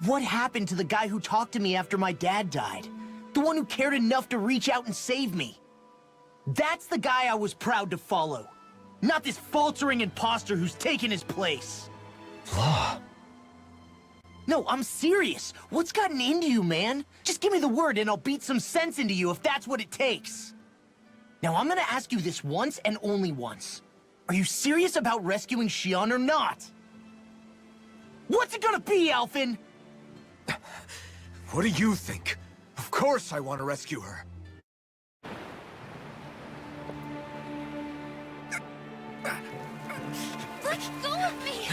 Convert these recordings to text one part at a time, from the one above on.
What happened to the guy who talked to me after my dad died? The one who cared enough to reach out and save me? That's the guy I was proud to follow. Not this faltering imposter who's taken his place. Law. No, I'm serious. What's gotten into you, man? Just give me the word and I'll beat some sense into you if that's what it takes. Now, I'm gonna ask you this once and only once. Are you serious about rescuing Xion or not? What's it gonna be, Alphen? What do you think? Of course I want to rescue her. Let go of me!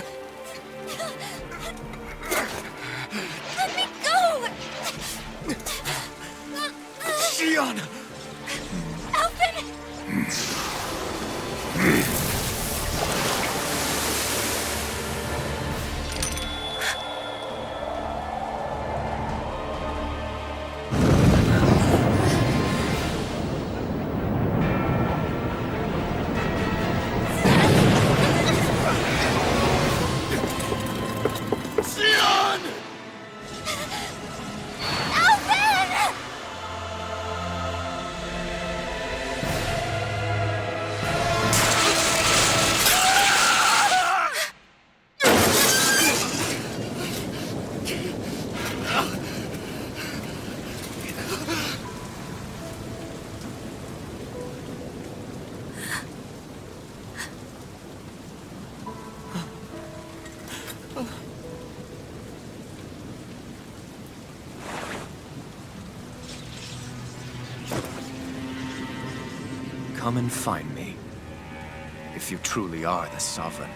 Let me go! Xion! Alphen! Xion! Alphen! Come and find me, if you truly are the Sovereign.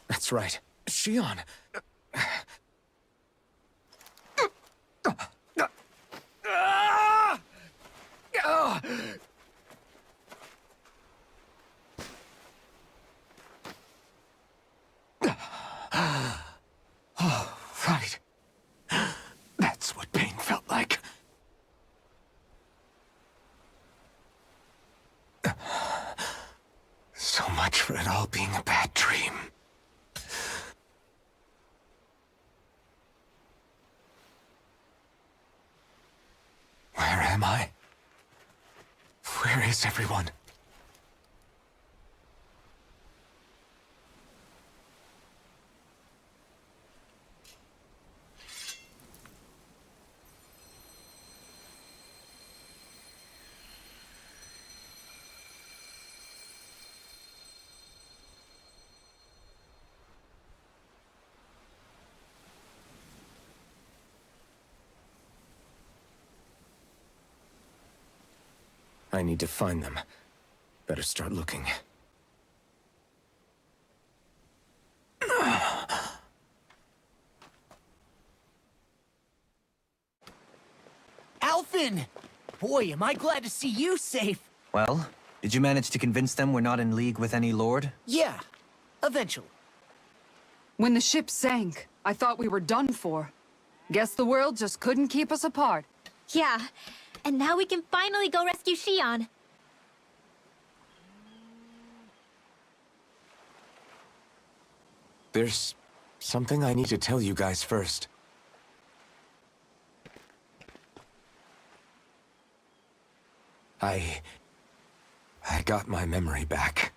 That's right. Xion! Oh, right. That's what pain felt like. So much for it all being a bad dream. Where am I? Where is everyone? I need to find them. Better start looking. Alphen! Boy, am I glad to see you safe. Well, did you manage to convince them we're not in league with any lord? Yeah, eventually. When the ship sank, I thought we were done for. Guess the world just couldn't keep us apart. Yeah, and now we can finally go rescue Xion. There's something I need to tell you guys first. I got my memory back.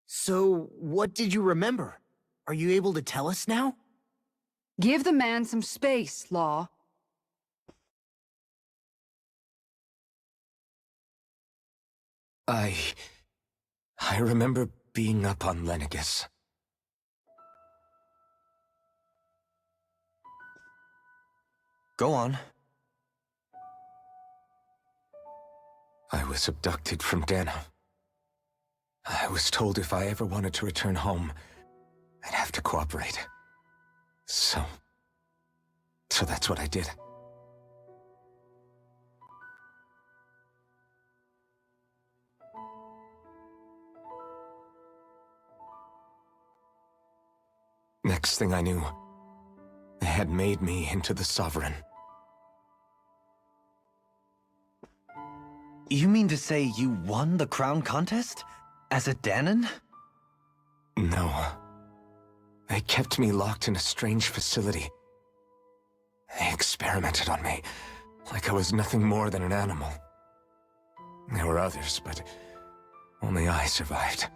So, what did you remember? Are you able to tell us now? Give the man some space, Law. I remember being up on Lenegus. Go on. I was abducted from Dana. I was told if I ever wanted to return home, I'd have to cooperate. So that's what I did. Next thing I knew, they had made me into the Sovereign. You mean to say you won the crown contest? As a Danon? No. They kept me locked in a strange facility. They experimented on me, like I was nothing more than an animal. There were others, but only I survived.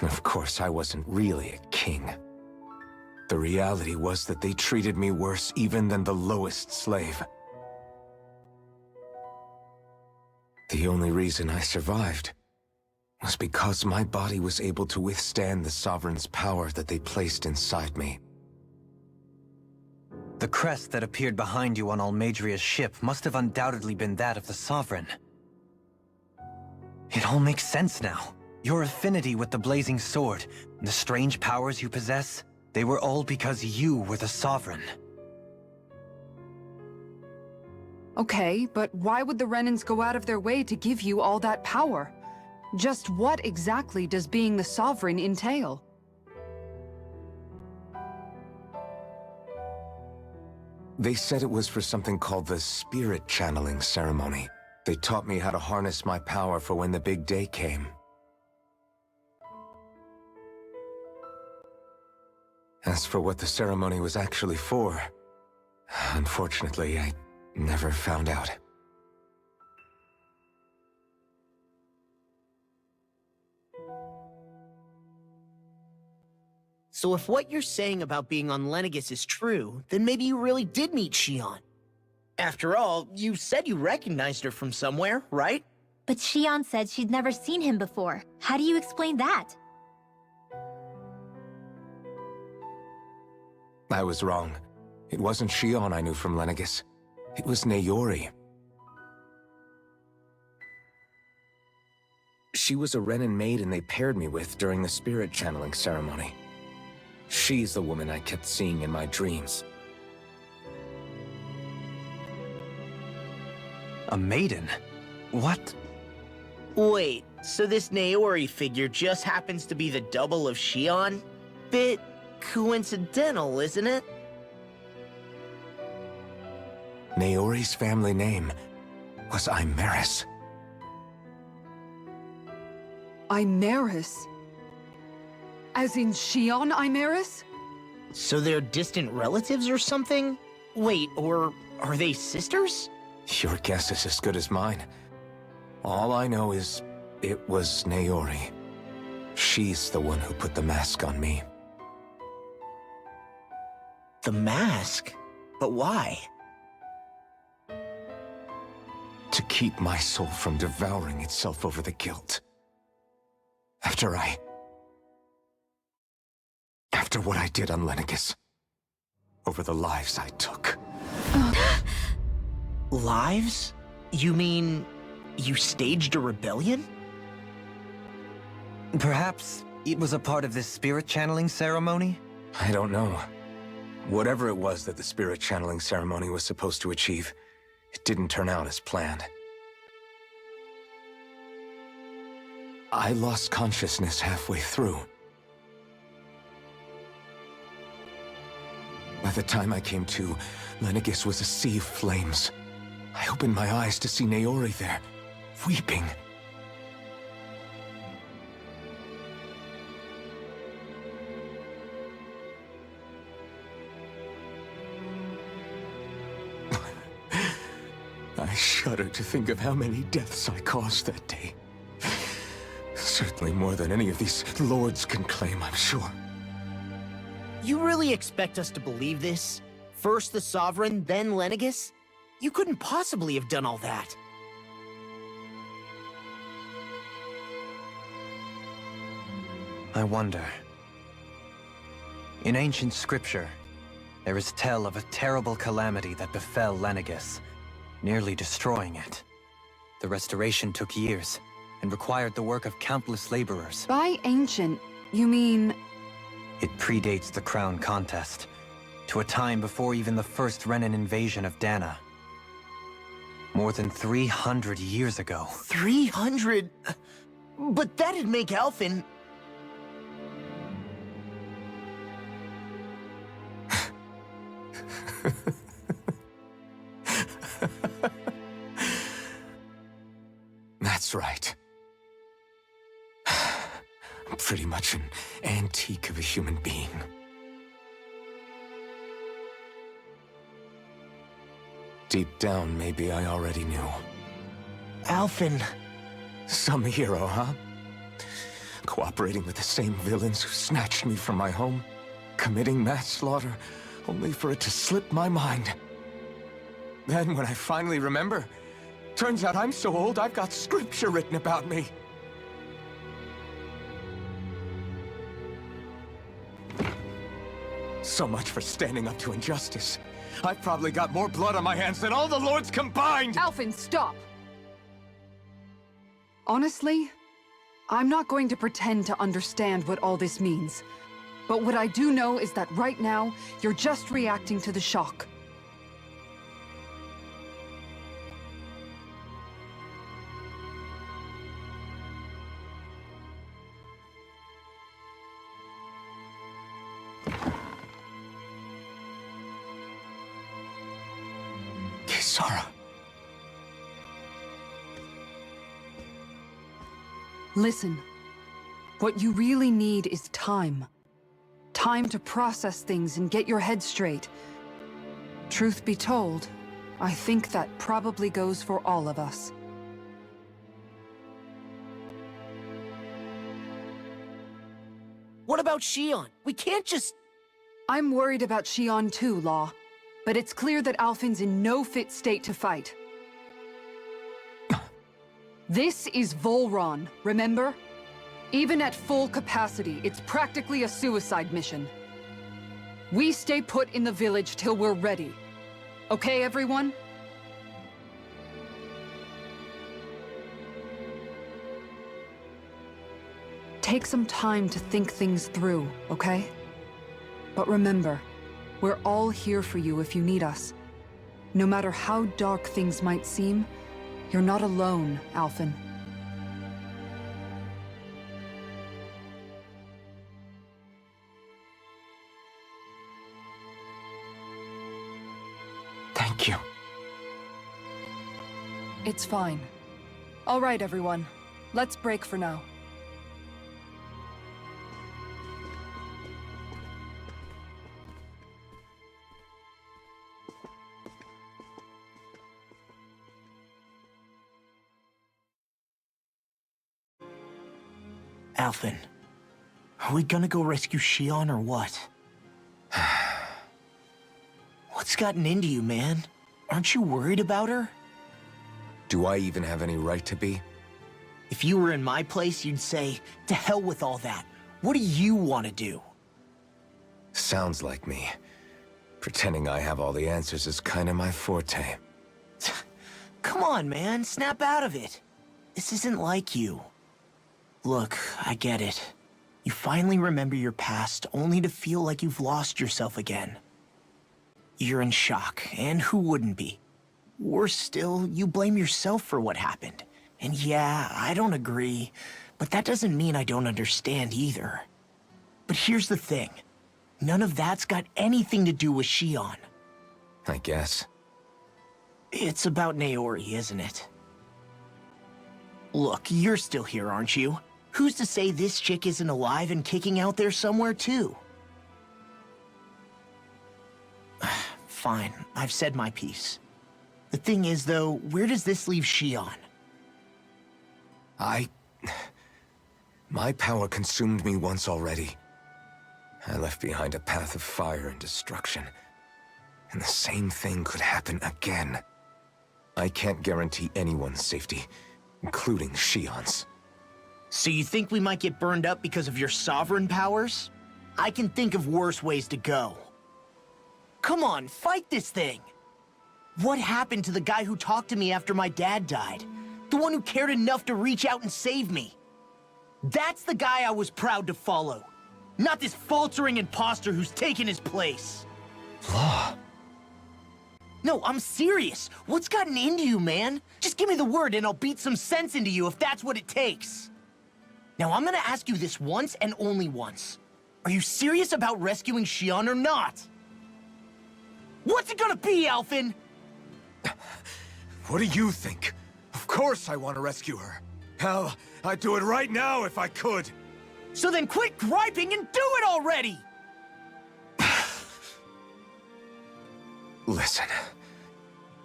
Of course, I wasn't really a king. The reality was that they treated me worse even than the lowest slave. The only reason I survived was because my body was able to withstand the Sovereign's power that they placed inside me. The crest that appeared behind you on Almadria's ship must have undoubtedly been that of the Sovereign. It all makes sense now. Your affinity with the Blazing Sword, and the strange powers you possess, they were all because you were the Sovereign. Okay, but why would the Renans go out of their way to give you all that power? Just what exactly does being the Sovereign entail? They said it was for something called the Spirit Channeling Ceremony. They taught me how to harness my power for when the big day came. As for what the ceremony was actually for, unfortunately, I never found out. So if what you're saying about being on Lenegis is true, then maybe you really did meet Xion. After all, you said you recognized her from somewhere, right? But Xion said she'd never seen him before. How do you explain that? I was wrong. It wasn't Xion I knew from Lenegis. It was Naori. She was a Renan maiden they paired me with during the spirit channeling ceremony. She's the woman I kept seeing in my dreams. A maiden? What? Wait, so this Naori figure just happens to be the double of Xion? Bit coincidental, isn't it? Naori's family name was Imeris. Imeris? As in Xion Imeris? So they're distant relatives or something? Wait, or are they sisters? Your guess is as good as mine. All I know is it was Naori. She's the one who put the mask on me. The mask? But why? To keep my soul from devouring itself over the guilt. After what I did on Lenegis. Over the lives I took. Lives? You mean you staged a rebellion? Perhaps it was a part of this spirit channeling ceremony? I don't know. Whatever it was that the spirit channeling ceremony was supposed to achieve, it didn't turn out as planned. I lost consciousness halfway through. By the time I came to, Lenegis was a sea of flames. I opened my eyes to see Naori there, weeping. I shudder to think of how many deaths I caused that day. Certainly more than any of these lords can claim, I'm sure. You really expect us to believe this? First the Sovereign, then Lenegis? You couldn't possibly have done all that. I wonder. In ancient scripture, there is tell of a terrible calamity that befell Lenegis, nearly destroying it. The restoration took years, and required the work of countless laborers. By ancient, you mean... It predates the crown contest, to a time before even the first Renan invasion of Dana. More than 300 years ago. 300? But that'd make Alphen... That's right. I'm pretty much an antique of a human being. Deep down, maybe I already knew. Alphen... Some hero, huh? Cooperating with the same villains who snatched me from my home, committing mass slaughter, only for it to slip my mind. Then, when I finally remember, turns out I'm so old I've got scripture written about me. So much for standing up to injustice. I've probably got more blood on my hands than all the lords combined! Alphen, stop! Honestly, I'm not going to pretend to understand what all this means. But what I do know is that right now, you're just reacting to the shock. Kisara. Listen, what you really need is time. Time to process things and get your head straight. Truth be told, I think that probably goes for all of us. What about Shion? We can't just... I'm worried about Shion too, Law. But it's clear that Alphen's in no fit state to fight. This is Volron, remember? Even at full capacity, it's practically a suicide mission. We stay put in the village till we're ready. Okay, everyone? Take some time to think things through, okay? But remember, we're all here for you if you need us. No matter how dark things might seem, you're not alone, Alphen. Thank you. It's fine. All right, everyone. Let's break for now. Alphen, are we gonna go rescue Shion or what? What's gotten into you, man? Aren't you worried about her? Do I even have any right to be? If you were in my place, you'd say, to hell with all that. What do you want to do? Sounds like me. Pretending I have all the answers is kinda my forte. Come on, man, snap out of it. This isn't like you. Look, I get it. You finally remember your past, only to feel like you've lost yourself again. You're in shock, and who wouldn't be? Worse still, you blame yourself for what happened. And yeah, I don't agree, but that doesn't mean I don't understand either. But here's the thing. None of that's got anything to do with Shion. I guess. It's about Naori, isn't it? Look, you're still here, aren't you? Who's to say this chick isn't alive and kicking out there somewhere, too? Fine, I've said my piece. The thing is, though, where does this leave Shion? My power consumed me once already. I left behind a path of fire and destruction. And the same thing could happen again. I can't guarantee anyone's safety, including Shion's. So you think we might get burned up because of your sovereign powers? I can think of worse ways to go. Come on, fight this thing! What happened to the guy who talked to me after my dad died? The one who cared enough to reach out and save me. That's the guy I was proud to follow. Not this faltering imposter who's taken his place. Law. No, I'm serious. What's gotten into you, man? Just give me the word and I'll beat some sense into you if that's what it takes. Now, I'm gonna ask you this once and only once. Are you serious about rescuing Xion or not? What's it gonna be, Alphen? What do you think? Of course I want to rescue her. Hell, I'd do it right now if I could. So then quit griping and do it already! Listen,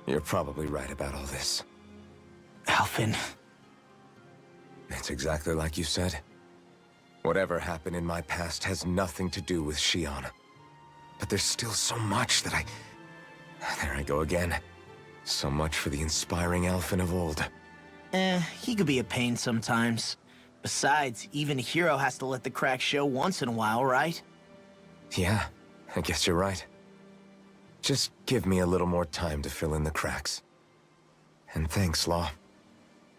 you're probably right about all this. Alphen. It's exactly like you said. Whatever happened in my past has nothing to do with Xion. But there's still so much that There I go again. So much for the inspiring Alphen of old. He could be a pain sometimes. Besides, even a hero has to let the cracks show once in a while, right? Yeah, I guess you're right. Just give me a little more time to fill in the cracks. And thanks, Law.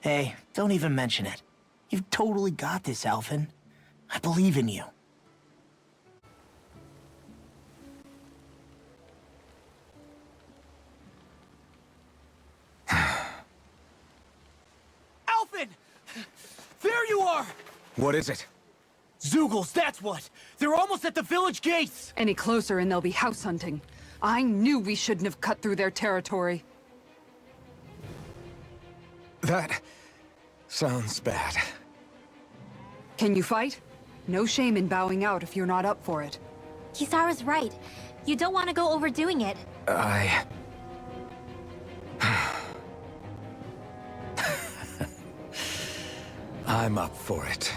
Hey, don't even mention it. You've totally got this, Alphen. I believe in you. Alphen! There you are! What is it? Zeugles, that's what! They're almost at the village gates! Any closer and they'll be house hunting. I knew we shouldn't have cut through their territory. That sounds bad. Can you fight? No shame in bowing out if you're not up for it. Kisara's right. You don't want to go overdoing it. I'm up for it.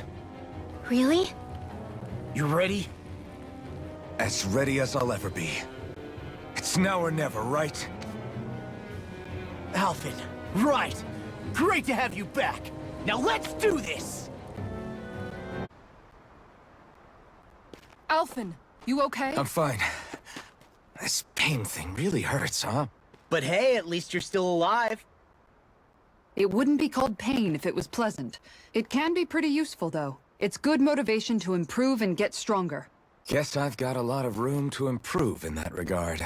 Really? You ready? As ready as I'll ever be. It's now or never, right? Alphen, right! Great to have you back! Now let's do this! Alphen, you okay? I'm fine. This pain thing really hurts, huh? But hey, at least you're still alive. It wouldn't be called pain if it was pleasant. It can be pretty useful, though. It's good motivation to improve and get stronger. Guess I've got a lot of room to improve in that regard.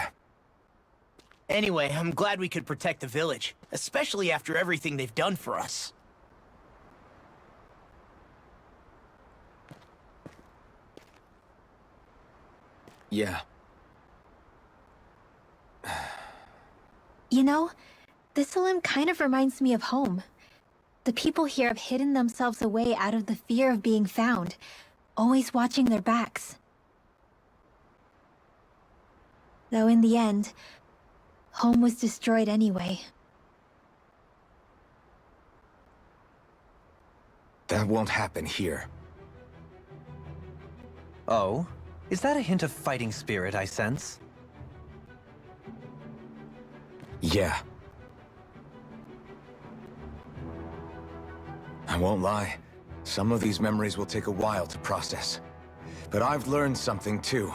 Anyway, I'm glad we could protect the village, especially after everything they've done for us. Yeah. You know, this limb kind of reminds me of home. The people here have hidden themselves away out of the fear of being found, always watching their backs. Though in the end, home was destroyed anyway. That won't happen here. Oh? Is that a hint of fighting spirit I sense? Yeah. I won't lie. Some of these memories will take a while to process. But I've learned something too.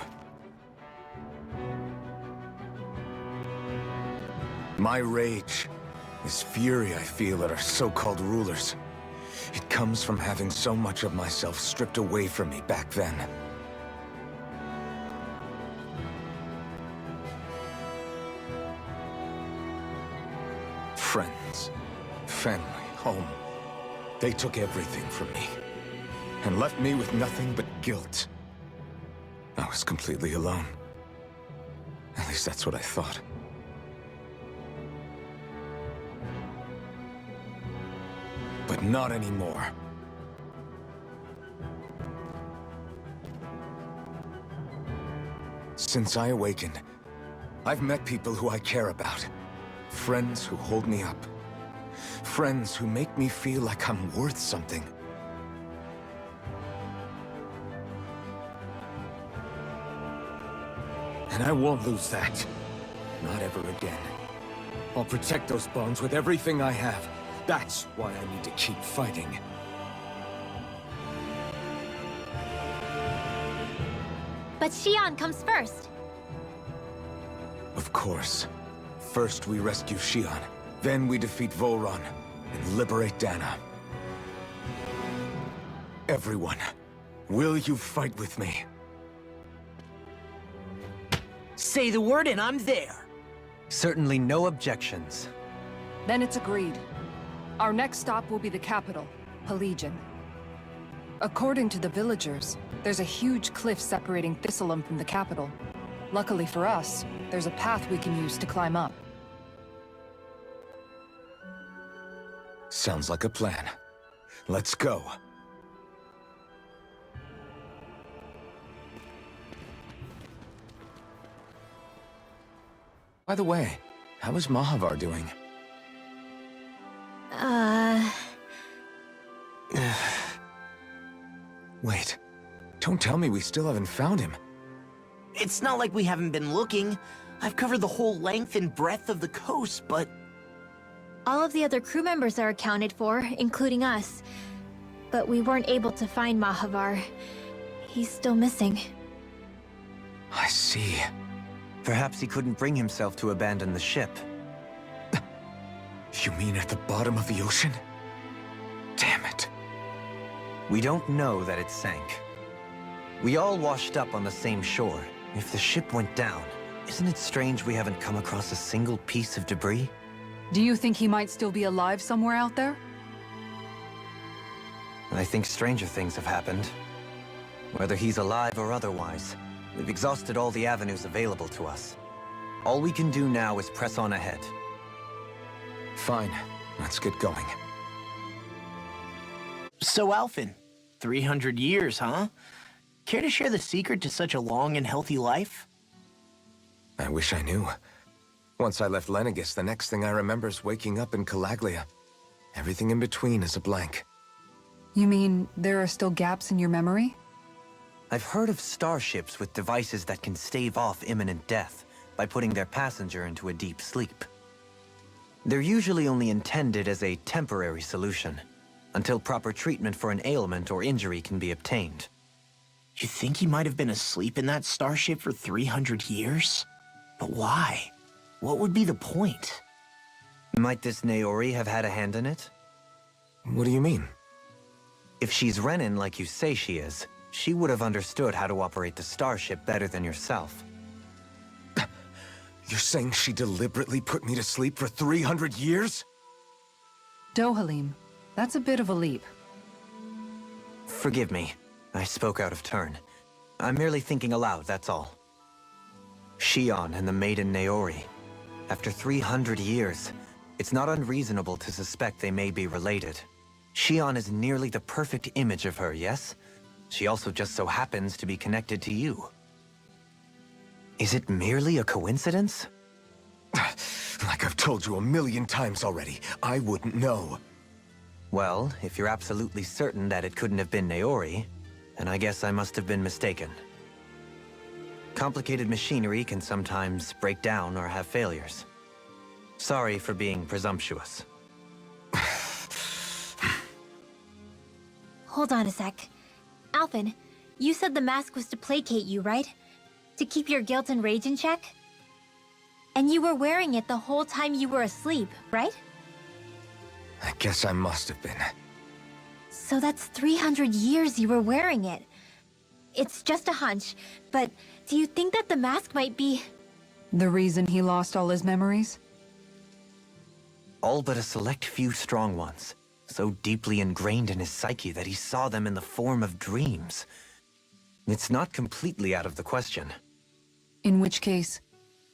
My rage, this fury I feel at our so-called rulers, it comes from having so much of myself stripped away from me back then. Friends, family, home. They took everything from me, and left me with nothing but guilt. I was completely alone. At least that's what I thought. But not anymore. Since I awakened, I've met people who I care about. Friends who hold me up. Friends who make me feel like I'm worth something. And I won't lose that. Not ever again. I'll protect those bonds with everything I have. That's why I need to keep fighting. But Xion comes first. Of course. First we rescue Xion, then we defeat Volron. and liberate Dana. Everyone, will you fight with me? Say the word and I'm there. Certainly no objections. Then it's agreed. Our next stop will be the capital, Pelegion. According to the villagers, there's a huge cliff separating Thistleum from the capital. Luckily for us, there's a path we can use to climb up. Sounds like a plan. Let's go. By the way, how is Mahavar doing? Wait, don't tell me we still haven't found him. It's not like we haven't been looking. I've covered the whole length and breadth of the coast, but... All of the other crew members are accounted for, including us. But we weren't able to find Mahavar. He's still missing. I see. Perhaps he couldn't bring himself to abandon the ship. You mean at the bottom of the ocean? Damn it. We don't know that it sank. We all washed up on the same shore. If the ship went down, isn't it strange we haven't come across a single piece of debris? Do you think he might still be alive somewhere out there? I think stranger things have happened. Whether he's alive or otherwise, we've exhausted all the avenues available to us. All we can do now is press on ahead. Fine, let's get going. So, Alphen, 300 years, huh? Care to share the secret to such a long and healthy life? I wish I knew. Once I left Lenegis, the next thing I remember is waking up in Calaglia. Everything in between is a blank. You mean there are still gaps in your memory? I've heard of starships with devices that can stave off imminent death by putting their passenger into a deep sleep. They're usually only intended as a temporary solution, until proper treatment for an ailment or injury can be obtained. You think he might have been asleep in that starship for 300 years? But why? What would be the point? Might this Naori have had a hand in it? What do you mean? If she's Renin like you say she is, she would have understood how to operate the starship better than yourself. You're saying she deliberately put me to sleep for 300 years? Dohalim, that's a bit of a leap. Forgive me. I spoke out of turn. I'm merely thinking aloud, that's all. Shion and the maiden Naori. After 300 years, it's not unreasonable to suspect they may be related. Shion is nearly the perfect image of her, yes? She also just so happens to be connected to you. Is it merely a coincidence? Like I've told you 1,000,000 times already, I wouldn't know. Well, if you're absolutely certain that it couldn't have been Naori, then I guess I must have been mistaken. Complicated machinery can sometimes break down or have failures. Sorry for being presumptuous. Hold on a sec. Alphen, you said the mask was to placate you, right? To keep your guilt and rage in check? And you were wearing it the whole time you were asleep, right? I guess I must have been. So that's 300 years you were wearing it. It's just a hunch, but do you think that the mask might be... The reason he lost all his memories? All but a select few strong ones, so deeply ingrained in his psyche that he saw them in the form of dreams. It's not completely out of the question. In which case,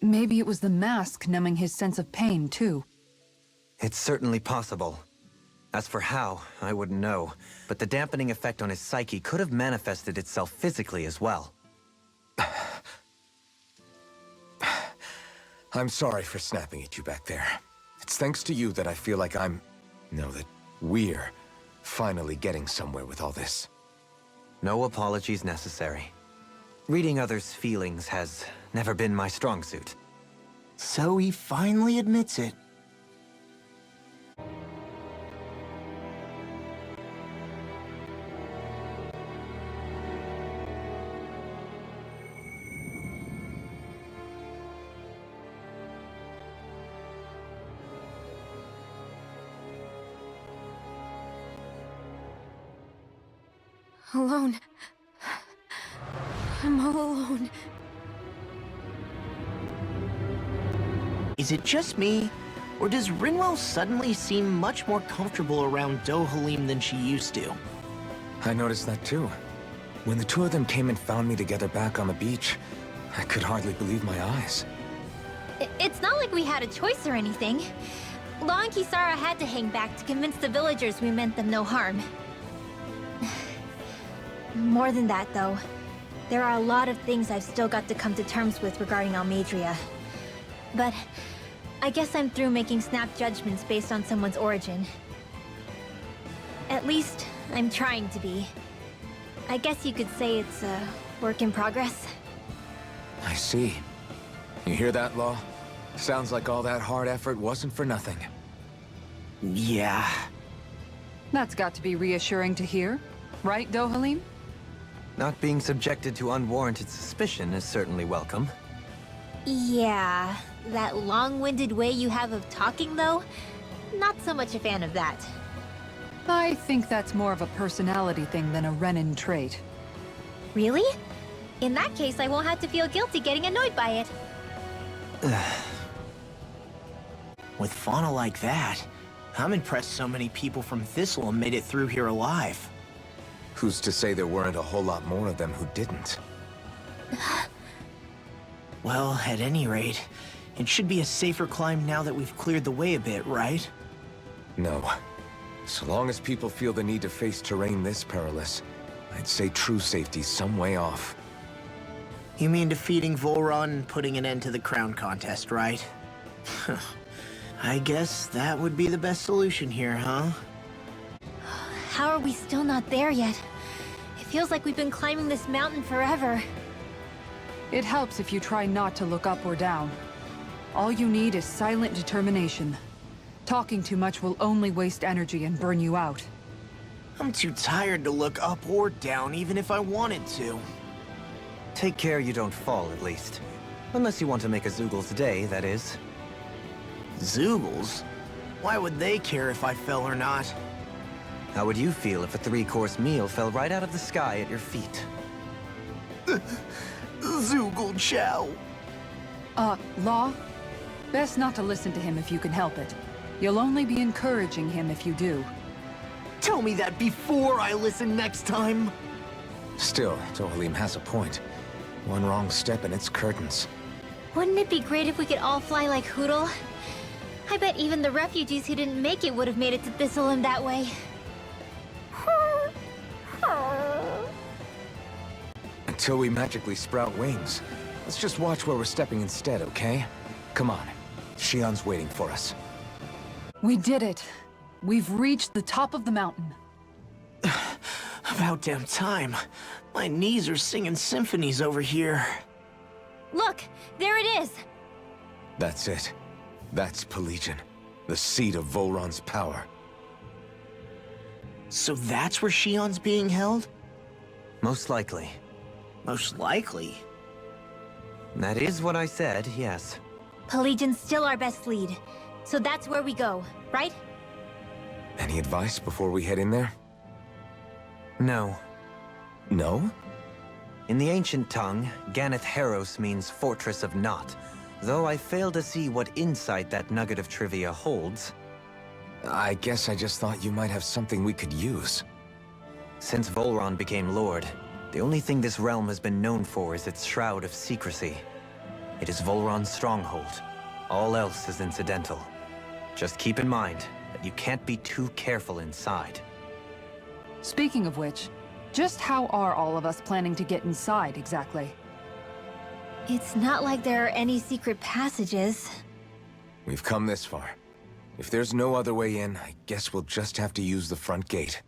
maybe it was the mask numbing his sense of pain, too. It's certainly possible. As for how, I wouldn't know, but the dampening effect on his psyche could have manifested itself physically as well. I'm sorry for snapping at you back there. It's thanks to you that I feel like that we're finally getting somewhere with all this. No apologies necessary. Reading others' feelings has never been my strong suit. So he finally admits it. Alone. I'm all alone. Is it just me? Or does Rinwell suddenly seem much more comfortable around Dohalim than she used to? I noticed that too. When the two of them came and found me together back on the beach, I could hardly believe my eyes. It's not like we had a choice or anything. Law and Kisara had to hang back to convince the villagers we meant them no harm. More than that, though. There are a lot of things I've still got to come to terms with regarding Almadria. But I guess I'm through making snap judgments based on someone's origin. At least, I'm trying to be. I guess you could say it's a work in progress. I see. You hear that, Law? Sounds like all that hard effort wasn't for nothing. Yeah. That's got to be reassuring to hear. Right, Dohalim? Not being subjected to unwarranted suspicion is certainly welcome. Yeah, that long-winded way you have of talking, though? Not so much a fan of that. I think that's more of a personality thing than a Renin trait. Really? In that case, I won't have to feel guilty getting annoyed by it. With fauna like that, I'm impressed so many people from Thistle made it through here alive. Who's to say there weren't a whole lot more of them who didn't? Well, at any rate, it should be a safer climb now that we've cleared the way a bit, right? No. So long as people feel the need to face terrain this perilous, I'd say true safety's some way off. You mean defeating Volron and putting an end to the crown contest, right? I guess that would be the best solution here, huh? How are we still not there yet? It feels like we've been climbing this mountain forever. It helps if you try not to look up or down. All you need is silent determination. Talking too much will only waste energy and burn you out. I'm too tired to look up or down, even if I wanted to. Take care you don't fall, at least. Unless you want to make a Zoogel's day, that is. Zoogles? Why would they care if I fell or not? How would you feel if a 3-course meal fell right out of the sky at your feet? Zoogle chow. Law? Best not to listen to him if you can help it. You'll only be encouraging him if you do. Tell me that before I listen next time. Still, Dohalim has a point. One wrong step and it's curtains. Wouldn't it be great if we could all fly like Hootle? I bet even the refugees who didn't make it would have made it to Thistleum that way. Until we magically sprout wings, let's just watch where we're stepping instead, okay? Come on. Shion's waiting for us. We did it. We've reached the top of the mountain. About damn time. My knees are singing symphonies over here. Look, there it is! That's it. That's Pelegion, the seat of Volron's power. So that's where Shion's being held? Most likely. Most likely. That is what I said, yes. Pelagian's still our best lead. So that's where we go, right? Any advice before we head in there? No. No? In the ancient tongue, Ganeth Heros means Fortress of Naught, though I fail to see what insight that nugget of trivia holds. I guess I just thought you might have something we could use. Since Volron became Lord, the only thing this realm has been known for is its shroud of secrecy. It is Volron's stronghold. All else is incidental. Just keep in mind that you can't be too careful inside. Speaking of which, just how are all of us planning to get inside, exactly? It's not like there are any secret passages. We've come this far. If there's no other way in, I guess we'll just have to use the front gate.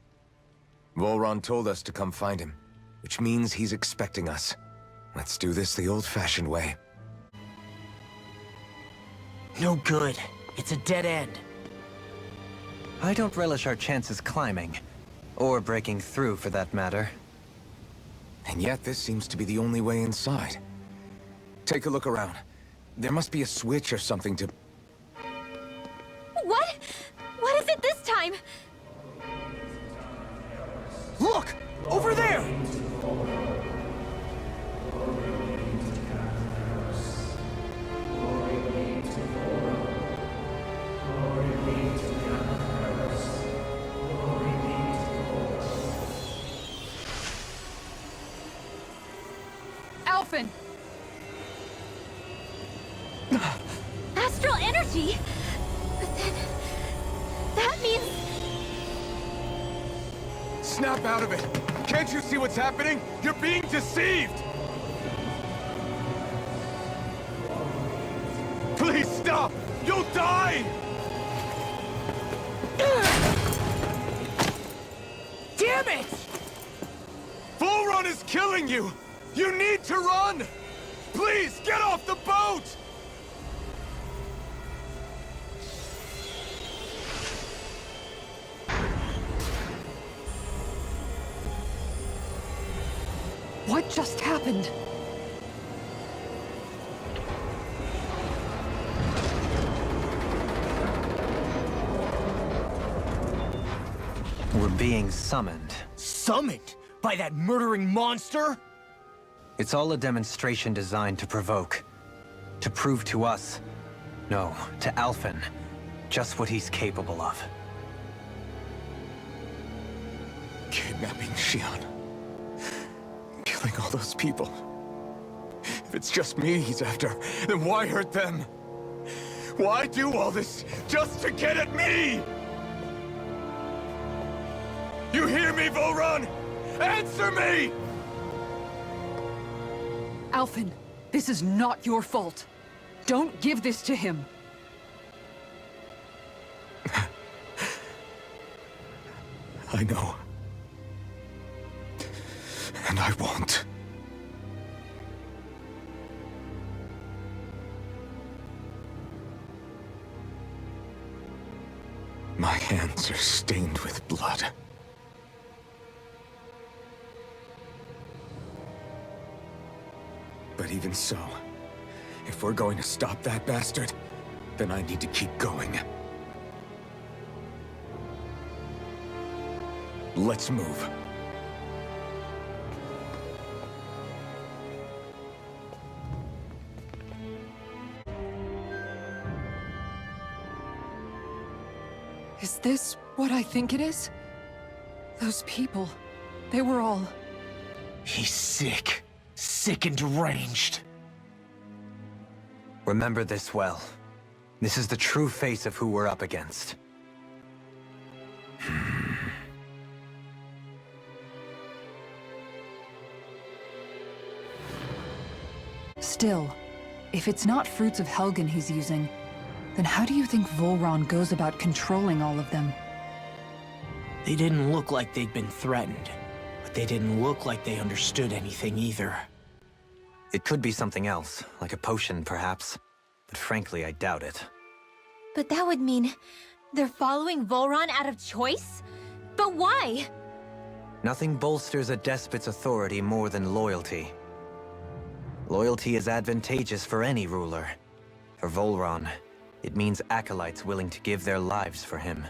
Volron told us to come find him, which means he's expecting us. Let's do this the old-fashioned way. No good. It's a dead end. I don't relish our chances climbing. Or breaking through, for that matter. And yet this seems to be the only way inside. Take a look around. There must be a switch or something to... What? What is it this time? Look! Over there! Alphen! Astral energy? But then... that means... Snap out of it! Can't you see what's happening? You're being deceived! Please stop! You'll die! Damn it! Bull Run is killing you! You need to run! Please, get off the boat! What just happened? We're being summoned. Summoned? By that murdering monster? It's all a demonstration designed to provoke. To prove to us, no, to Alphen, just what he's capable of. Kidnapping Xion. Killing all those people. If it's just me he's after, then why hurt them? Why do all this just to get at me? You hear me, Volron? Answer me! Alphen, this is not your fault. Don't give this to him. I know. And I won't. My hands are stained with blood. But even so, if we're going to stop that bastard, then I need to keep going. Let's move. Is this what I think it is? Those people, they were all... He's sick. Sick and deranged. Remember this well. This is the true face of who we're up against. Still, if it's not fruits of Helgen he's using, then how do you think Volron goes about controlling all of them? They didn't look like they'd been threatened, but they didn't look like they understood anything either. It could be something else, like a potion perhaps, but frankly I doubt it. But that would mean... they're following Volron out of choice? But why? Nothing bolsters a despot's authority more than loyalty. Loyalty is advantageous for any ruler. For Volron, it means acolytes willing to give their lives for him.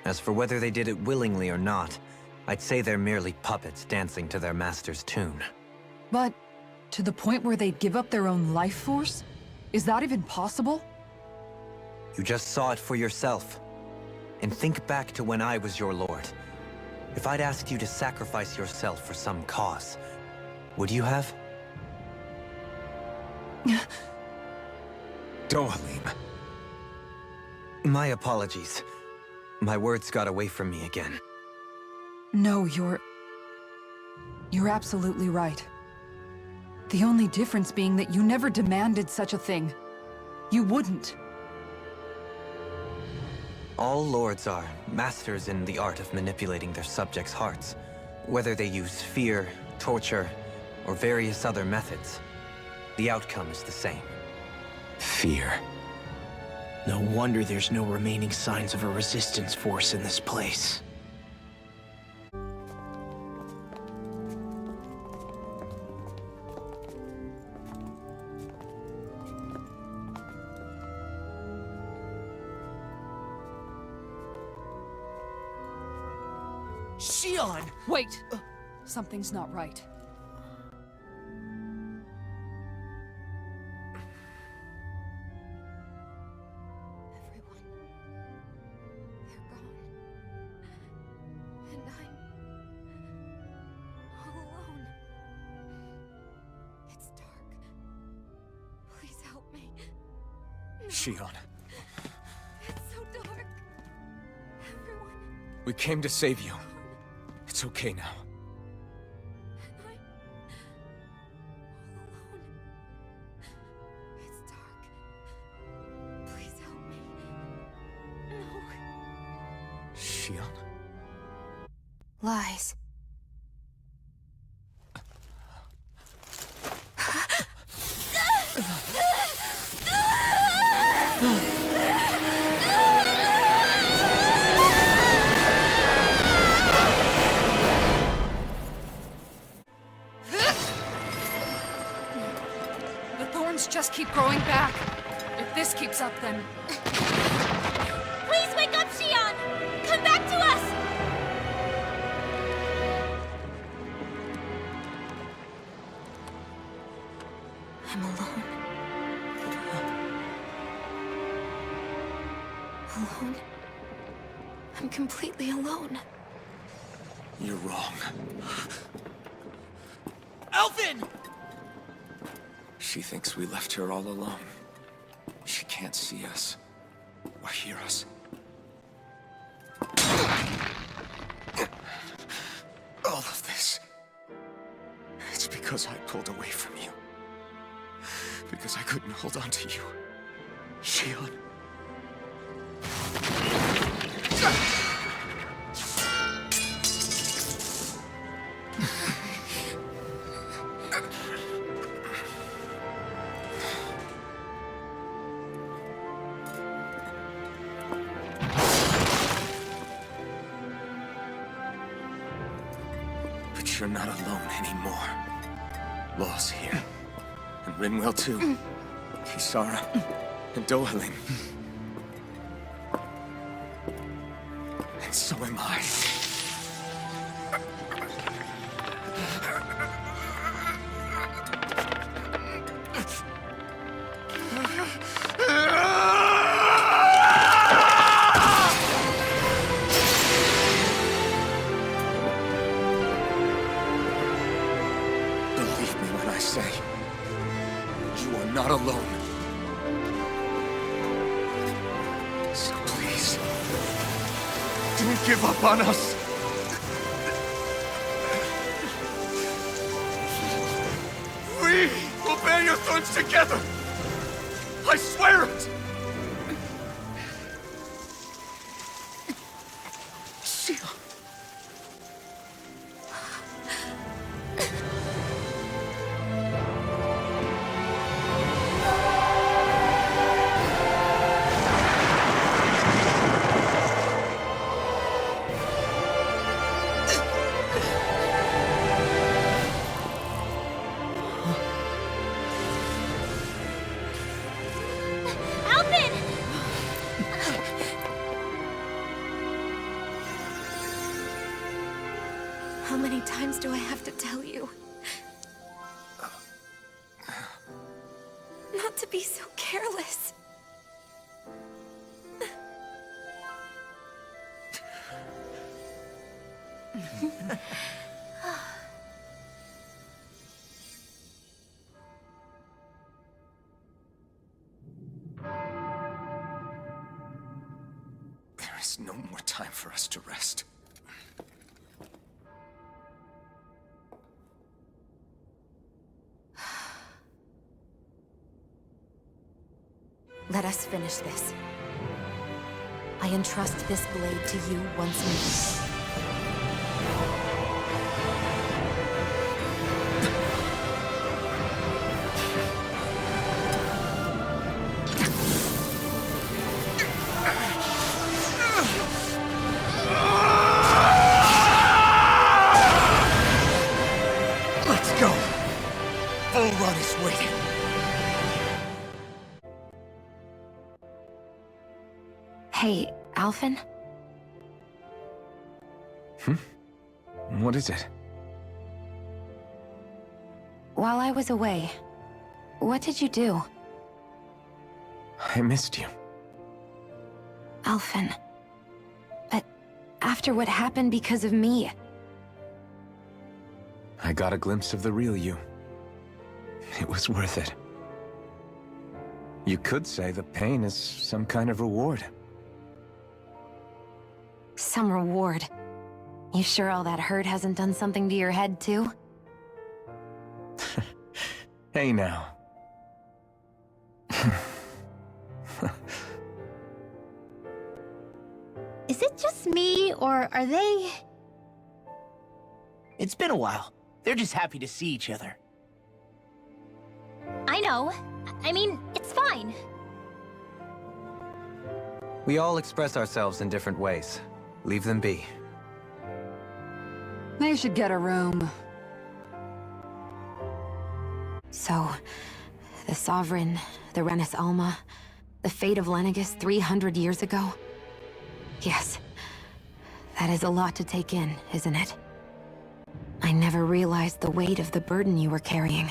As for whether they did it willingly or not, I'd say they're merely puppets dancing to their master's tune. But, to the point where they'd give up their own life force? Is that even possible? You just saw it for yourself. And think back to when I was your lord. If I'd asked you to sacrifice yourself for some cause, would you have? Dohalim. My apologies. My words got away from me again. No, you're absolutely right. The only difference being that you never demanded such a thing. You wouldn't. All lords are masters in the art of manipulating their subjects' hearts, whether they use fear, torture, or various other methods. The outcome is the same. Fear. No wonder there's no remaining signs of a resistance force in this place. Xion! Wait! Something's not right. Everyone. They're gone. And I'm all alone. It's dark. Please help me. Shion, It's so dark. Everyone. we came to save you. It's okay now. And I'm all alone. It's dark. Please help me. No. Shion? Lies. The thorns just keep growing back. If this keeps up, then... Please wake up, Shion! Come back to us! I'm alone. Alone? I'm completely alone. You're wrong. Elfin! She thinks we left her all alone. She can't see us or hear us. All of this. It's because I pulled away from you. Because I couldn't hold on to you. Shion. But you're not alone anymore. Law's here. And Rinwell too. Kisara. And Dohaling. And so am I. Believe me when I say, you are not alone. So please, don't give up on us. We will bear your thorns together. I swear it. Shion. Alvin! How many times do I have to tell you? Not to be so careless. There is no more time for us to rest. Let us finish this. I entrust this blade to you once more. Let's go. Bull Run is waiting. Hey, Alvin? What is it? while I was away, what did you do? I missed you. Alphen. But after what happened because of me... I got a glimpse of the real you. It was worth it. You could say the pain is some kind of reward. Some reward. You sure all that hurt hasn't done something to your head, too? Hey now. Is it just me, or are they... It's been a while. They're just happy to see each other. I know. I mean, it's fine. We all express ourselves in different ways. Leave them be. They should get a room. So, the Sovereign, the Renis Alma, the fate of Lenegis 300 years ago? Yes. That is a lot to take in, isn't it? I never realized the weight of the burden you were carrying.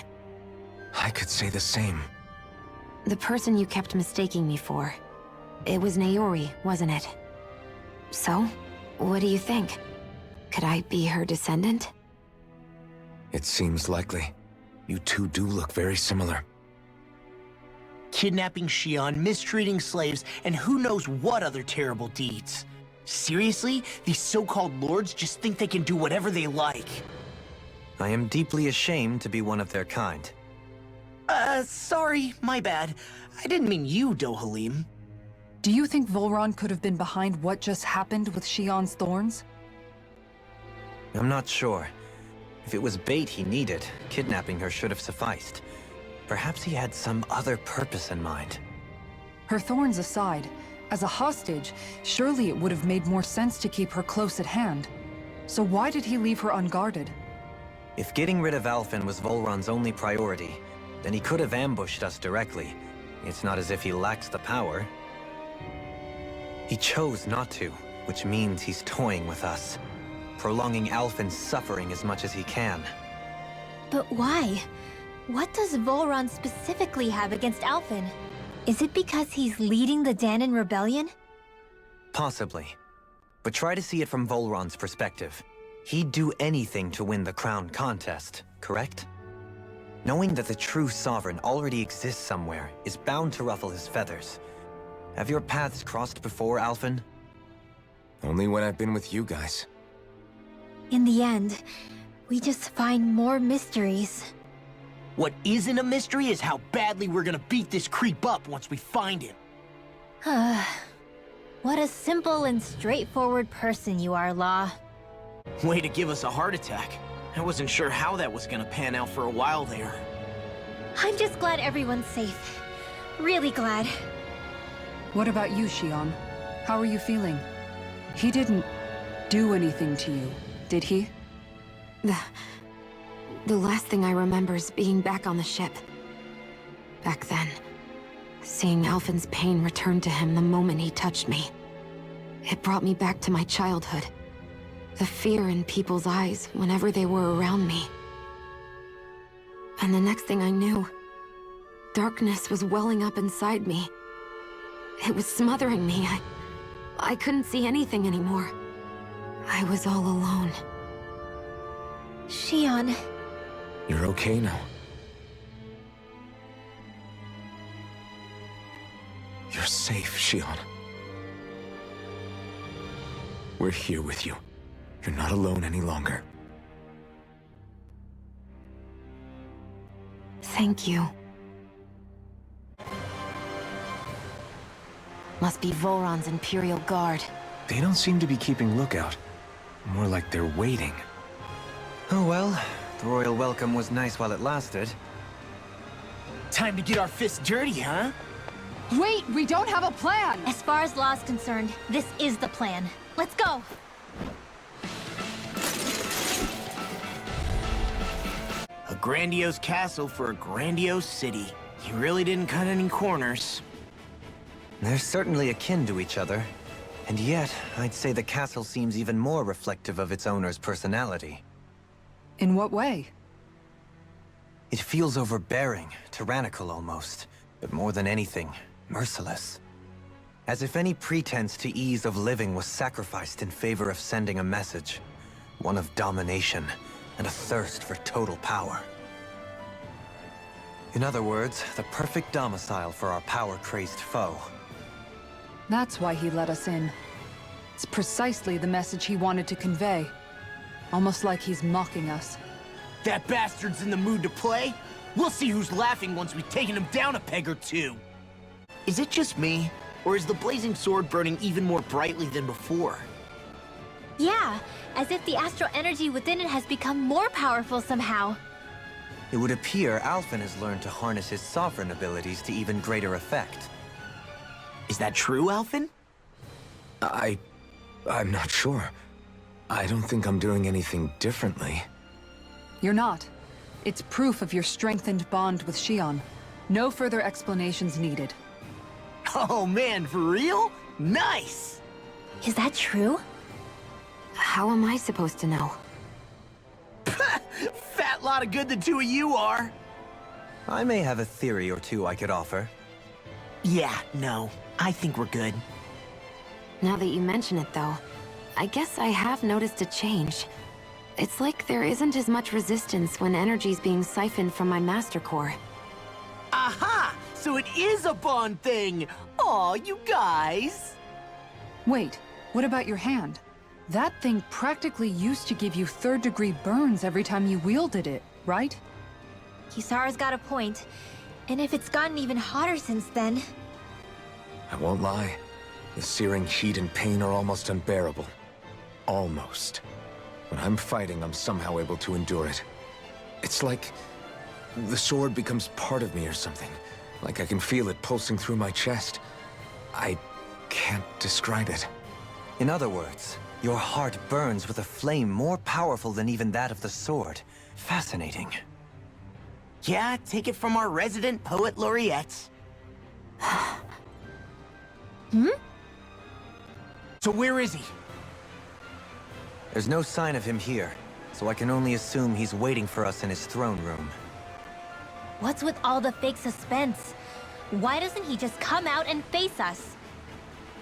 I could say the same. The person you kept mistaking me for. It was Naori, wasn't it? So, what do you think? Could I be her descendant? It seems likely. You two do look very similar. Kidnapping Xion, mistreating slaves, and who knows what other terrible deeds. Seriously? These so-called lords just think they can do whatever they like. I am deeply ashamed to be one of their kind. Sorry, my bad. I didn't mean you, Dohalim. Do you think Volron could have been behind what just happened with Xion's thorns? I'm not sure. If it was bait he needed, kidnapping her should have sufficed. Perhaps he had some other purpose in mind. Her thorns aside, as a hostage, surely it would have made more sense to keep her close at hand. So why did he leave her unguarded? If getting rid of Alphen was Volron's only priority, then he could have ambushed us directly. It's not as if he lacks the power. He chose not to, which means he's toying with us, prolonging Alphen's suffering as much as he can. But why? What does Volron specifically have against Alphen? Is it because he's leading the Danan rebellion? Possibly. But try to see it from Volron's perspective. He'd do anything to win the crown contest, correct? Knowing that the true Sovereign already exists somewhere is bound to ruffle his feathers. Have your paths crossed before, Alphen? Only when I've been with you guys. In the end, we just find more mysteries. What isn't a mystery is how badly we're gonna beat this creep up once we find him. What a simple and straightforward person you are, Law. Way to give us a heart attack. I wasn't sure how that was gonna pan out for a while there. I'm just glad everyone's safe. Really glad. What about you, Xion? How are you feeling? He didn't do anything to you, did he? The last thing I remember is being back on the ship. Back then, seeing Alphen's pain return to him the moment he touched me. It brought me back to my childhood. The fear in people's eyes whenever they were around me. And the next thing I knew, darkness was welling up inside me. It was smothering me. I couldn't see anything anymore. I was all alone. Xion. You're okay now. You're safe, Xion. We're here with you. You're not alone any longer. Thank you. Must be Volron's Imperial Guard. They don't seem to be keeping lookout. More like they're waiting. Oh well, the royal welcome was nice while it lasted. Time to get our fists dirty, huh? Wait, we don't have a plan! As far as Law's concerned, this is the plan. Let's go! A grandiose castle for a grandiose city. You really didn't cut any corners. They're certainly akin to each other. And yet, I'd say the castle seems even more reflective of its owner's personality. In what way? It feels overbearing, tyrannical almost, but more than anything, merciless. As if any pretense to ease of living was sacrificed in favor of sending a message. One of domination and a thirst for total power. In other words, the perfect domicile for our power-crazed foe. That's why he let us in. It's precisely the message he wanted to convey. Almost like he's mocking us. That bastard's in the mood to play? We'll see who's laughing once we've taken him down a peg or two. Is it just me? Or is the blazing sword burning even more brightly than before? Yeah, as if the astral energy within it has become more powerful somehow. It would appear Alphen has learned to harness his sovereign abilities to even greater effect. Is that true, Alphen? I'm not sure. I don't think I'm doing anything differently. You're not. It's proof of your strengthened bond with Xion. No further explanations needed. Oh man, for real? Nice! Is that true? How am I supposed to know? Fat lot of good the two of you are. I may have a theory or two I could offer. Yeah, no. I think we're good. Now that you mention it, though, I guess I have noticed a change. It's like there isn't as much resistance when energy's being siphoned from my Master Core. Aha! So it is a bond thing! Aw, you guys! Wait, what about your hand? That thing practically used to give you third-degree burns every time you wielded it, right? Kisara's got a point. And if it's gotten even hotter since then... I won't lie. The searing heat and pain are almost unbearable. Almost. When I'm fighting, I'm somehow able to endure it. It's like the sword becomes part of me or something. Like I can feel it pulsing through my chest. I can't describe it. In other words, your heart burns with a flame more powerful than even that of the sword. Fascinating. Yeah, take it from our resident poet laureate. So where is he? There's no sign of him here, so I can only assume he's waiting for us in his throne room. What's with all the fake suspense? Why doesn't he just come out and face us?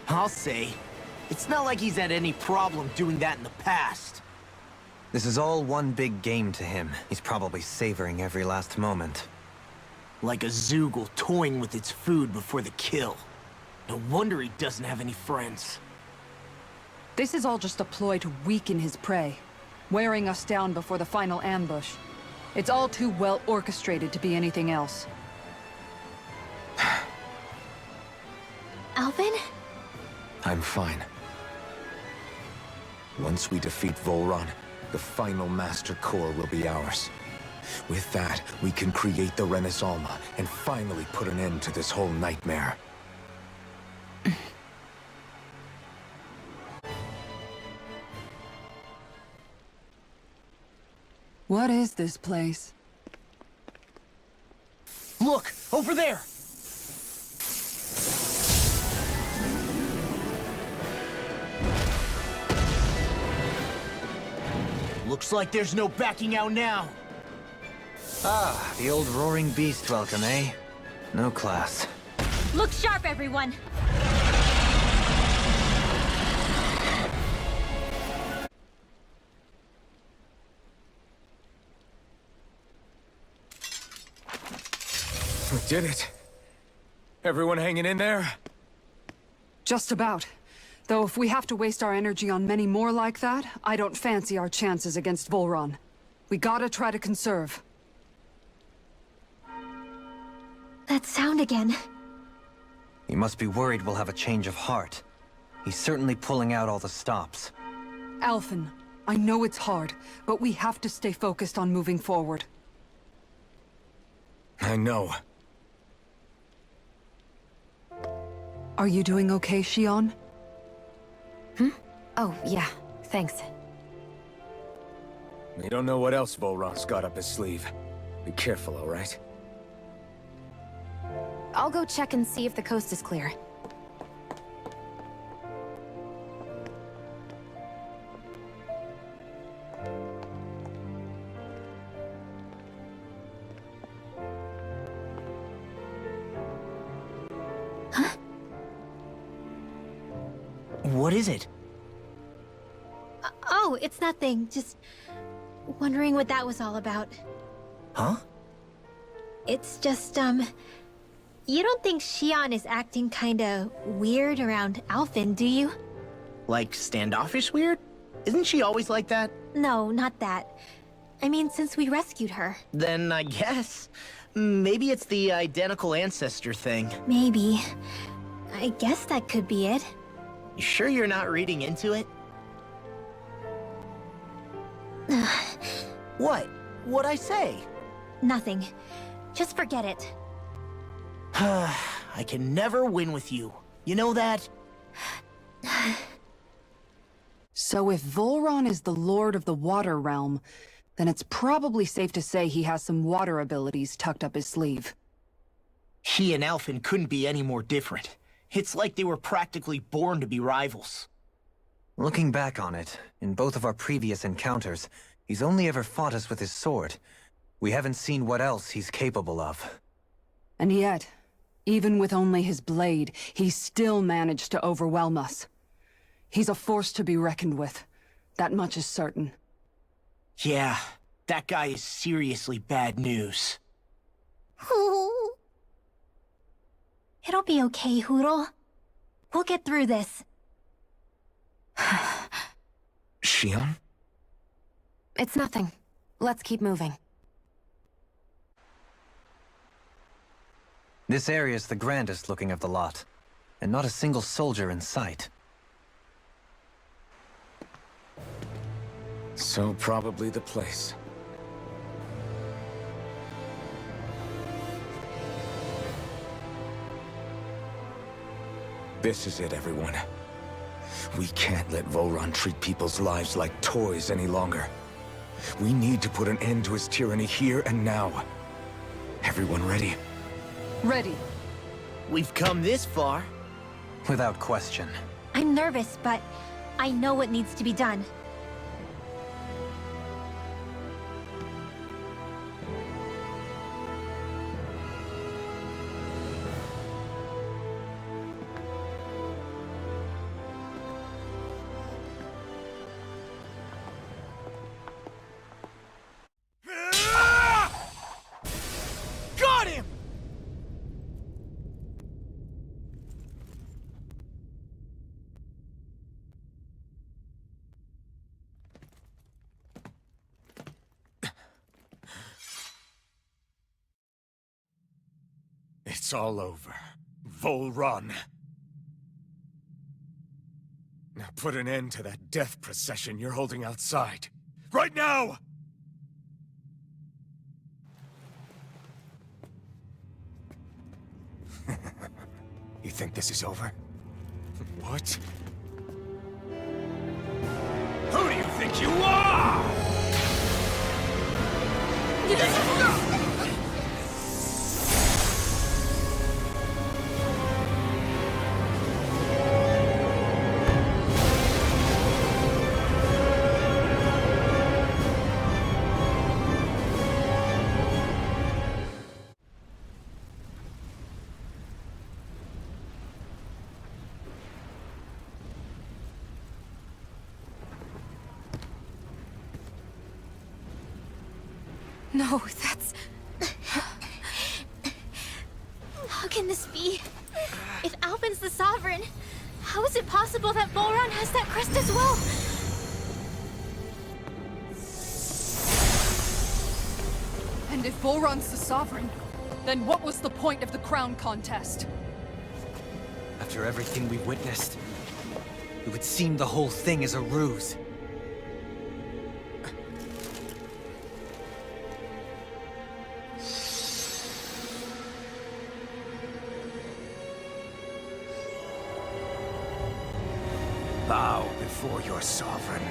I'll say. It's not like he's had any problem doing that in the past. This is all one big game to him. He's probably savoring every last moment. Like a Zoogle toying with its food before the kill. No wonder he doesn't have any friends. This is all just a ploy to weaken his prey, wearing us down before the final ambush. It's all too well orchestrated to be anything else. Alvin? I'm fine. Once we defeat Volron, the final Master Core will be ours. With that, we can create the Renaissance and finally put an end to this whole nightmare. What is this place? Look! Over there! Looks like there's no backing out now. Ah, the old roaring beast welcome, eh? No class. Look sharp, everyone! We did it. Everyone hanging in there? Just about. Though if we have to waste our energy on many more like that, I don't fancy our chances against Volron. We gotta try to conserve. That sound again. He must be worried we'll have a change of heart. He's certainly pulling out all the stops. Alphen, I know it's hard, but we have to stay focused on moving forward. I know. Are you doing okay, Xion? Oh, yeah. Thanks. We don't know what else Volron's got up his sleeve. Be careful, all right? I'll go check and see if the coast is clear. What is it? Oh, it's nothing. Just wondering what that was all about. Huh? It's just, you don't think Xion is acting kinda weird around Alphen, do you? Like standoffish weird? Isn't she always like that? No, not that. I mean, since we rescued her. Then I guess. Maybe it's the identical ancestor thing. Maybe. I guess that could be it. You sure you're not reading into it? What? What'd I say? Nothing. Just forget it. I can never win with you. You know that? So if Volron is the lord of the water realm, then it's probably safe to say he has some water abilities tucked up his sleeve. He and Alphen couldn't be any more different. It's like they were practically born to be rivals. Looking back on it, in both of our previous encounters, he's only ever fought us with his sword. We haven't seen what else he's capable of. And yet, even with only his blade, he still managed to overwhelm us. He's a force to be reckoned with. That much is certain. Yeah, that guy is seriously bad news. It'll be okay, Hoodle. We'll get through this. Xion? It's nothing. Let's keep moving. This area's the grandest looking of the lot, and not a single soldier in sight. So probably the place. This is it, everyone. We can't let Volron treat people's lives like toys any longer. We need to put an end to his tyranny here and now. Everyone ready? Ready. We've come this far. Without question. I'm nervous, but I know what needs to be done. Got him! It's all over. Volron. Now put an end to that death procession you're holding outside. Right now! You think this is over? What? Who do you think you are? No, that's... How can this be? If Alphen's the Sovereign, how is it possible that Volron has that crest as well? And if Volron's the Sovereign, then what was the point of the crown contest? After everything we've witnessed, it would seem the whole thing is a ruse. Bow before your sovereign.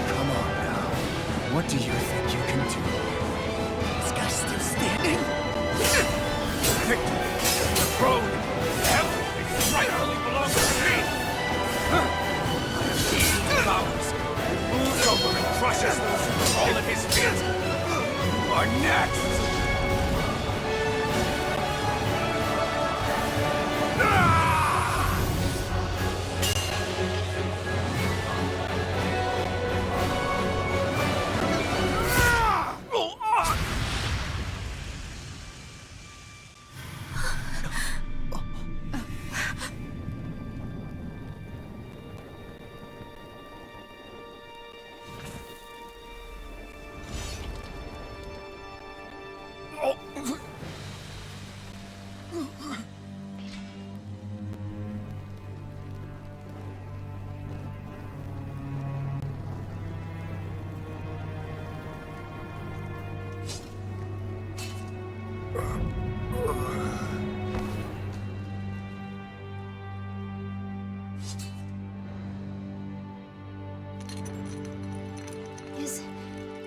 Come on now. What do you think you can do? This guy's still standing? Victory! The throne! Everything rightfully belongs to me! I have seen powers. Moves over and crushes those who fall at his feet! You are next!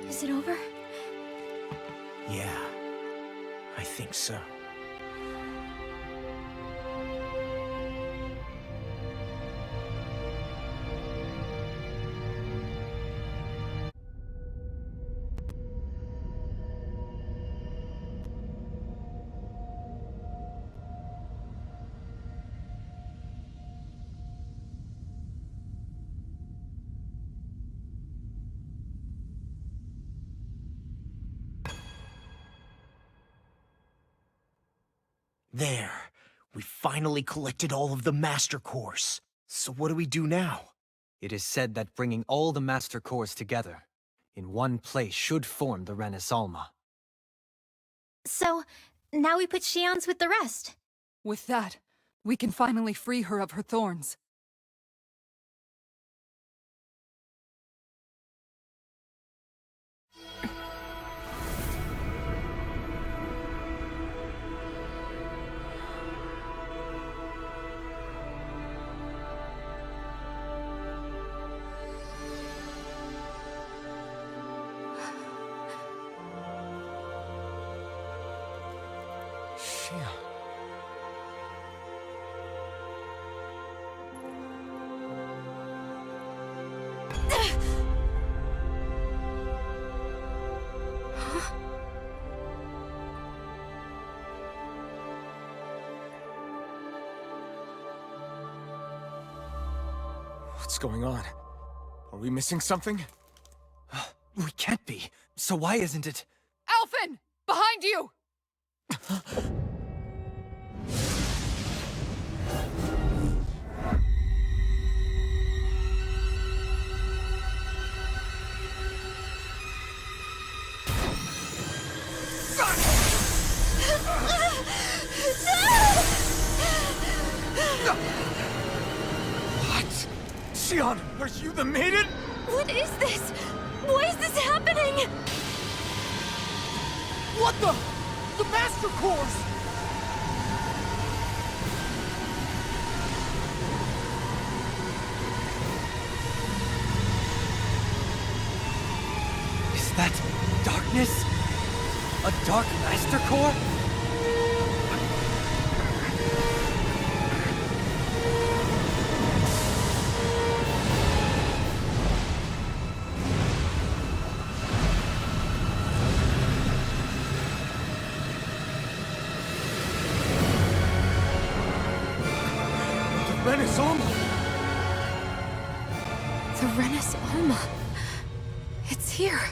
Is it over? Yeah, I think so. There. We finally collected all of the Master Cores. So what do we do now? It is said that bringing all the Master Cores together in one place should form the Renis Alma. So, now we put Shion's with the rest. With that, we can finally free her of her thorns. What's going on? Are we missing something? We can't be. So why isn't it? Alphen! Behind you! What? Xion, are you the maiden? What is this? Why is this happening? What the? The Master Cores! Is that darkness? A Dark Master Core? Renis Alma! The Renis Alma. It's here.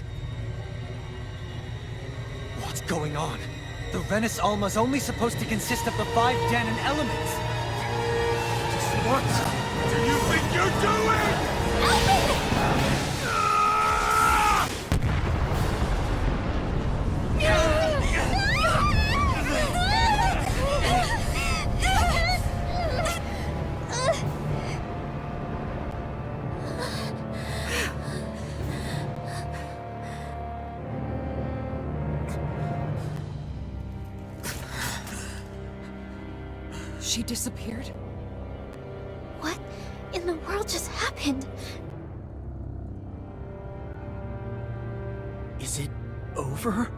What? What's going on? The Renis Alma's only supposed to consist of the 5 Danon elements. What do you think you're doing? She disappeared? What in the world just happened? Is it over?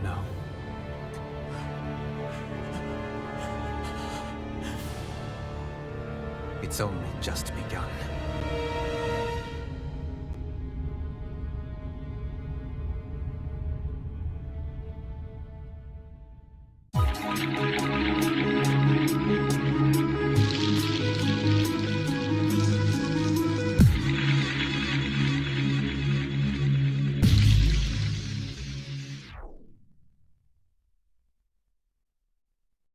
No. It's only just begun.